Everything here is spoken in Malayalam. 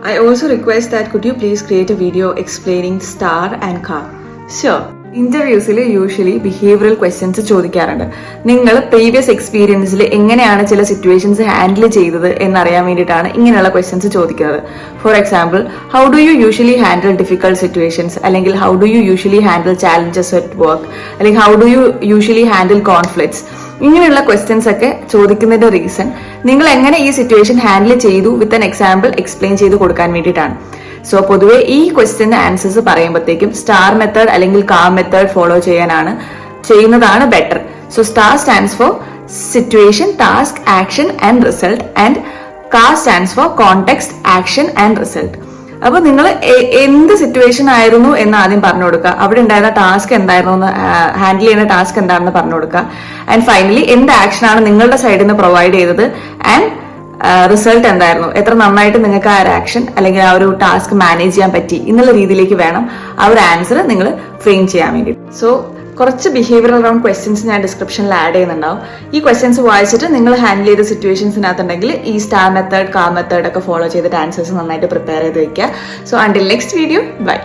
I also request that could you please create a video explaining star and car. Sure. ഇന്റർവ്യൂസിൽ യൂഷ്വലി ബിഹേവിയറൽ ക്വസ്റ്റ്യൻസ് ചോദിക്കാറുണ്ട്. നിങ്ങൾ പ്രീവിയസ് എക്സ്പീരിയൻസിൽ എങ്ങനെയാണ് ചില സിറ്റുവേഷൻസ് ഹാൻഡിൽ ചെയ്തത് എന്നറിയാൻ വേണ്ടിയിട്ടാണ് ഇങ്ങനെയുള്ള ക്വസ്റ്റ്യൻസ് ചോദിക്കുന്നത്. For example, how do you usually handle difficult situations, അല്ലെങ്കിൽ how do you usually handle challenges at work, അല്ലെങ്കിൽ how do you usually handle conflicts. ഇങ്ങനെയുള്ള ക്വസ്റ്റ്യൻസ് ഒക്കെ ചോദിക്കുന്നതിന്റെ റീസൺ നിങ്ങൾ എങ്ങനെ ഈ സിറ്റുവേഷൻ ഹാൻഡിൽ ചെയ്തു വിത്ത് ആൻ എക്സാമ്പിൾ എക്സ്പ്ലെയിൻ ചെയ്ത് കൊടുക്കാൻ വേണ്ടിയിട്ടാണ്. സോ പൊതുവെ ഈ ക്വസ്റ്റ്യന്റെ ആൻസേഴ്സ് പറയുമ്പോഴത്തേക്കും സ്റ്റാർ മെത്തേഡ് അല്ലെങ്കിൽ കാം മെത്തേഡ് ഫോളോ ചെയ്യുന്നതാണ് better. So star stands for situation, task, action and result, and കാ stands for context, action and result. അപ്പൊ നിങ്ങൾ എന്ത് സിറ്റുവേഷൻ ആയിരുന്നു എന്ന് ആദ്യം പറഞ്ഞു കൊടുക്കുക, അവിടെ ഉണ്ടായിരുന്ന ടാസ്ക് എന്തായിരുന്നു എന്ന്, ഹാൻഡിൽ ചെയ്യുന്ന ടാസ്ക് എന്താണെന്ന് പറഞ്ഞു കൊടുക്കുക, ആൻഡ് ഫൈനലി എന്ത് ആക്ഷനാണ് നിങ്ങളുടെ സൈഡിൽ നിന്ന് പ്രൊവൈഡ് ചെയ്തത്, ആൻഡ് റിസൾട്ട് എന്തായിരുന്നു, എത്ര നന്നായിട്ട് നിങ്ങൾക്ക് ആ ഒരു ആക്ഷൻ അല്ലെങ്കിൽ ആ ഒരു ടാസ്ക് മാനേജ് ചെയ്യാൻ പറ്റി എന്നുള്ള രീതിയിലേക്ക് വേണം ആ ഒരു ആൻസർ നിങ്ങൾ ഫ്രെയിം ചെയ്യാൻ വേണ്ടി. സോ കുറച്ച് ബിഹേവിയറൽ റൗണ്ട് ക്വസ്റ്റ്യൻസ് ഞാൻ ഡിസ്ക്രിപ്ഷനിൽ ആഡ് ചെയ്യുന്നുണ്ടാവും. ഈ ക്വസ്റ്റ്യൻസ് വായിച്ചിട്ട് നിങ്ങൾ ഹാൻഡിൽ ചെയ്ത സിറ്റുവേഷൻസിനകത്തുണ്ടെങ്കിൽ ഈ സ്റ്റാർ മെത്തേഡ്, കാം മെത്തേഡ് ഒക്കെ ഫോളോ ചെയ്തിട്ട് ആൻസേഴ്സ് നന്നായിട്ട് പ്രിപ്പയർ ചെയ്ത് വെക്കുക. So until next video, by.